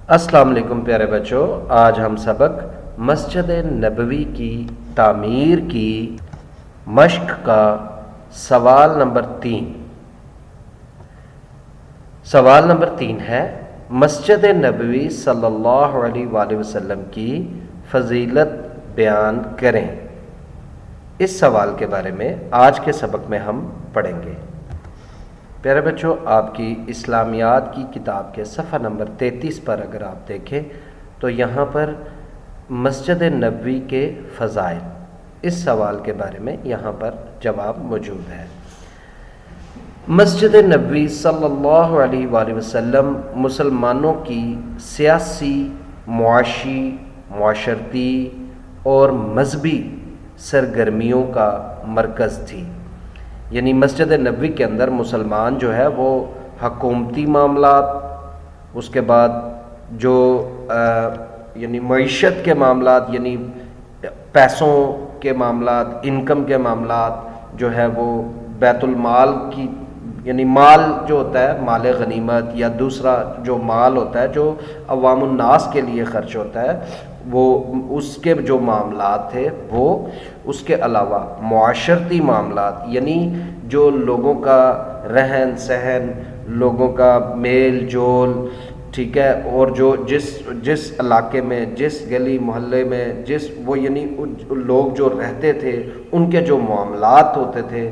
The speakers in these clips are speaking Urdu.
السلام علیکم پیارے بچوں، آج ہم سبق مسجد نبوی کی تعمیر کی مشق کا سوال نمبر 3 ہے، مسجد نبوی صلی اللہ علیہ وآلہ وسلم کی فضیلت بیان کریں۔ اس سوال کے بارے میں آج کے سبق میں ہم پڑھیں گے۔ پیارے بچوں، آپ کی اسلامیات کی کتاب کے صفحہ نمبر 33 پر اگر آپ دیکھیں تو یہاں پر مسجد نبوی کے فضائل، اس سوال کے بارے میں یہاں پر جواب موجود ہے۔ مسجد نبوی صلی اللہ علیہ وآلہ وسلم مسلمانوں کی سیاسی، معاشی، معاشرتی اور مذہبی سرگرمیوں کا مرکز تھی۔ یعنی مسجد نبوی کے اندر مسلمان جو ہے وہ حکومتی معاملات، اس کے بعد جو یعنی معیشت کے معاملات، یعنی پیسوں کے معاملات، انکم کے معاملات جو ہے وہ بیت المال کی، یعنی مال جو ہوتا ہے مال غنیمت، یا دوسرا جو مال ہوتا ہے جو عوام الناس کے لیے خرچ ہوتا ہے، وہ اس کے جو معاملات تھے وہ، اس کے علاوہ معاشرتی معاملات، یعنی جو لوگوں کا رہن سہن، لوگوں کا میل جول، ٹھیک ہے، اور جو جس علاقے میں، جس گلی محلے میں، وہ یعنی لوگ جو رہتے تھے ان کے جو معاملات ہوتے تھے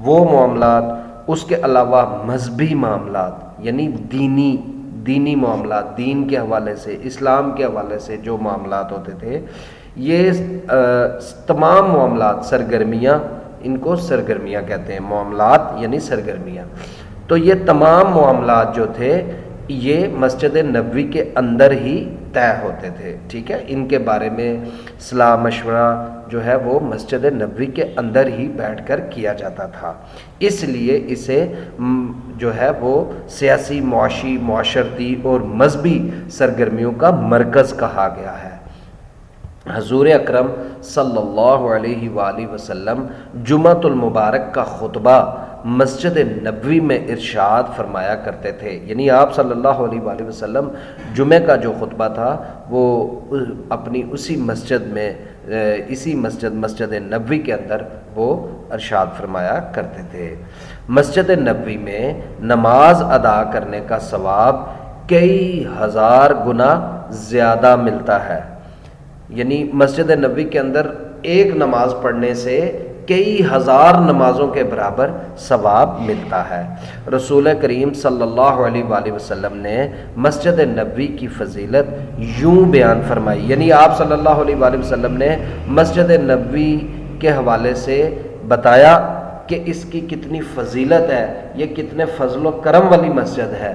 وہ معاملات، اس کے علاوہ مذہبی معاملات، یعنی دینی معاملات، دین کے حوالے سے، اسلام کے حوالے سے جو معاملات ہوتے تھے، یہ تمام معاملات، سرگرمیاں، ان کو سرگرمیاں کہتے ہیں، معاملات یعنی سرگرمیاں۔ تو یہ تمام معاملات جو تھے یہ مسجد نبوی کے اندر ہی طے ہوتے تھے، ٹھیک ہے۔ ان کے بارے میں صلاح مشورہ جو ہے وہ مسجد نبوی کے اندر ہی بیٹھ کر کیا جاتا تھا، اس لیے اسے جو ہے وہ سیاسی، معاشی، معاشرتی اور مذہبی سرگرمیوں کا مرکز کہا گیا ہے۔ حضور اکرم صلی اللہ علیہ وآلہ وسلم جمعۃ المبارک کا خطبہ مسجد نبوی میں ارشاد فرمایا کرتے تھے، یعنی آپ صلی اللہ علیہ وآلہ وسلم جمعہ کا جو خطبہ تھا وہ اپنی اسی مسجد میں، مسجد نبوی کے اندر وہ ارشاد فرمایا کرتے تھے۔ مسجد نبوی میں نماز ادا کرنے کا ثواب کئی ہزار گنا زیادہ ملتا ہے، یعنی مسجد نبوی کے اندر ایک نماز پڑھنے سے کئی ہزار نمازوں کے برابر ثواب ملتا ہے۔ رسول کریم صلی اللہ علیہ وآلہ وسلم نے مسجد نبوی کی فضیلت یوں بیان فرمائی، یعنی آپ صلی اللہ علیہ وآلہ وسلم نے مسجد نبوی کے حوالے سے بتایا کہ اس کی کتنی فضیلت ہے، یہ کتنے فضل و کرم والی مسجد ہے۔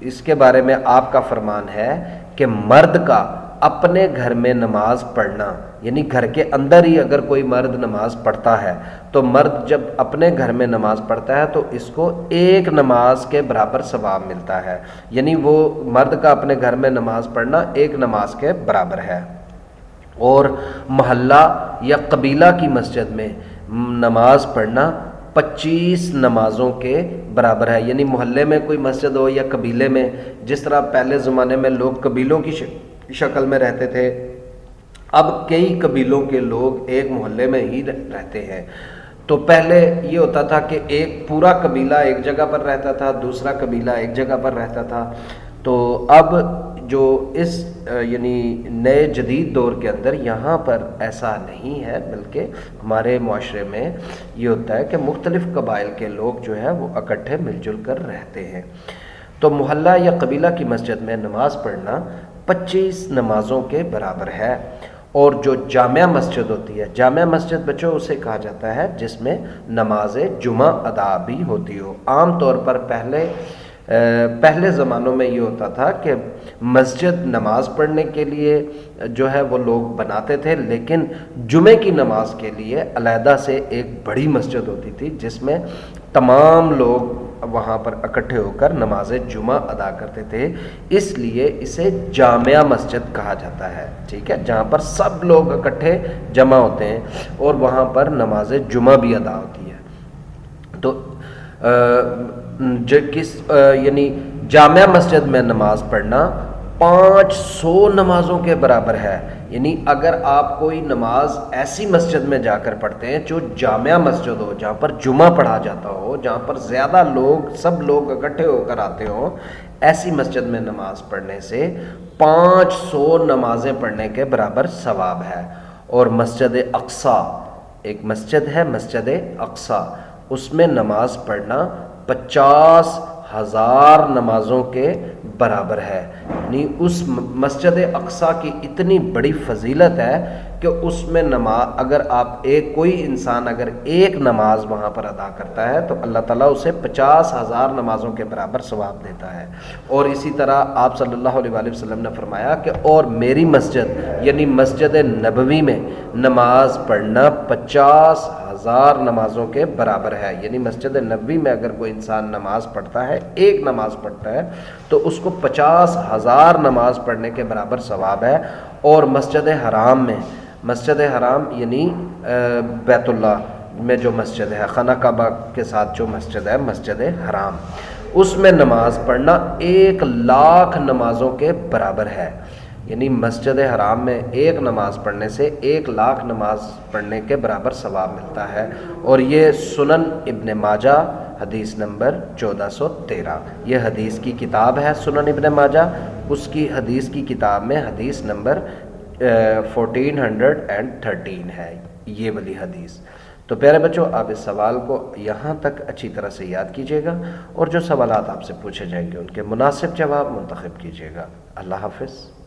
اس کے بارے میں آپ کا فرمان ہے کہ مرد کا اپنے گھر میں نماز پڑھنا، یعنی گھر کے اندر ہی اگر کوئی مرد نماز پڑھتا ہے تو مرد جب اپنے گھر میں نماز پڑھتا ہے تو اس کو ایک نماز کے برابر ثواب ملتا ہے، یعنی وہ مرد کا اپنے گھر میں نماز پڑھنا ایک نماز کے برابر ہے۔ اور محلہ یا قبیلہ کی مسجد میں نماز پڑھنا 25 نمازوں کے برابر ہے، یعنی محلے میں کوئی مسجد ہو یا قبیلے میں، جس طرح پہلے زمانے میں لوگ قبیلوں کی شکل میں رہتے تھے، اب کئی قبیلوں کے لوگ ایک محلے میں ہی رہتے ہیں۔ تو پہلے یہ ہوتا تھا کہ ایک پورا قبیلہ ایک جگہ پر رہتا تھا، دوسرا قبیلہ ایک جگہ پر رہتا تھا۔ تو اب جو اس یعنی نئے جدید دور کے اندر یہاں پر ایسا نہیں ہے، بلکہ ہمارے معاشرے میں یہ ہوتا ہے کہ مختلف قبائل کے لوگ جو ہے وہ اکٹھے مل جل کر رہتے ہیں۔ تو محلہ یا قبیلہ کی مسجد میں نماز پڑھنا 25 نمازوں کے برابر ہے۔ اور جو جامع مسجد ہوتی ہے، جامع مسجد بچوں اسے کہا جاتا ہے جس میں نماز جمعہ ادا بھی ہوتی ہو۔ عام طور پر پہلے زمانوں میں یہ ہوتا تھا کہ مسجد نماز پڑھنے کے لیے جو ہے وہ لوگ بناتے تھے، لیکن جمعے کی نماز کے لیے علیحدہ سے ایک بڑی مسجد ہوتی تھی جس میں تمام لوگ وہاں پر اکٹھے ہو کر نماز جمعہ ادا کرتے تھے، اس لیے اسے جامع مسجد کہا جاتا ہے، ٹھیک ہے، جہاں پر سب لوگ اکٹھے جمع ہوتے ہیں اور وہاں پر نماز جمعہ بھی ادا ہوتی ہے۔ تو یعنی جامع مسجد میں نماز پڑھنا 500 نمازوں کے برابر ہے. یعنی اگر آپ کوئی نماز ایسی مسجد میں جا کر پڑھتے ہیں جو جامع مسجد ہو، جہاں پر جمعہ پڑھا جاتا ہو، جہاں پر زیادہ لوگ، سب لوگ اکٹھے ہو کر آتے ہوں، ایسی مسجد میں نماز پڑھنے سے 500 نمازیں پڑھنے کے برابر ثواب ہے. اور مسجد اقصیٰ، ایک مسجد ہے مسجد اقصیٰ، اس میں نماز پڑھنا 50,000 نمازوں کے برابر ہے. یعنی اس مسجد اقصیٰ کی اتنی بڑی فضیلت ہے کہ اس میں نماز، اگر آپ کوئی انسان اگر ایک نماز وہاں پر ادا کرتا ہے تو اللہ تعالیٰ اسے 50,000 نمازوں کے برابر ثواب دیتا ہے. اور اسی طرح آپ صلی اللہ علیہ وآلہ وسلم نے فرمایا کہ اور میری مسجد یعنی مسجد نبوی میں نماز پڑھنا 50,000 نمازوں کے برابر ہے. یعنی مسجد نبوی میں اگر کوئی انسان نماز پڑھتا ہے، ایک نماز پڑھتا ہے، تو اس کو 50,000 نماز پڑھنے کے برابر ثواب ہے. اور مسجد حرام میں، مسجد حرام یعنی بیت اللہ میں جو مسجد ہے، خانہ کعبہ کے ساتھ جو مسجد ہے مسجد حرام، اس میں نماز پڑھنا 1,00,000 نمازوں کے برابر ہے. یعنی مسجد حرام میں ایک نماز پڑھنے سے 1,00,000 نماز پڑھنے کے برابر ثواب ملتا ہے. اور یہ سنن ابن ماجہ حدیث نمبر 1413، یہ حدیث کی کتاب ہے سنن ابن ماجہ، اس کی حدیث کی کتاب میں حدیث نمبر 1413 ہے یہ والی حدیث. تو پیارے بچوں، آپ اس سوال کو یہاں تک اچھی طرح سے یاد کیجیے گا، اور جو سوالات آپ سے پوچھے جائیں گے ان کے مناسب جواب منتخب کیجیے گا. اللہ حافظ.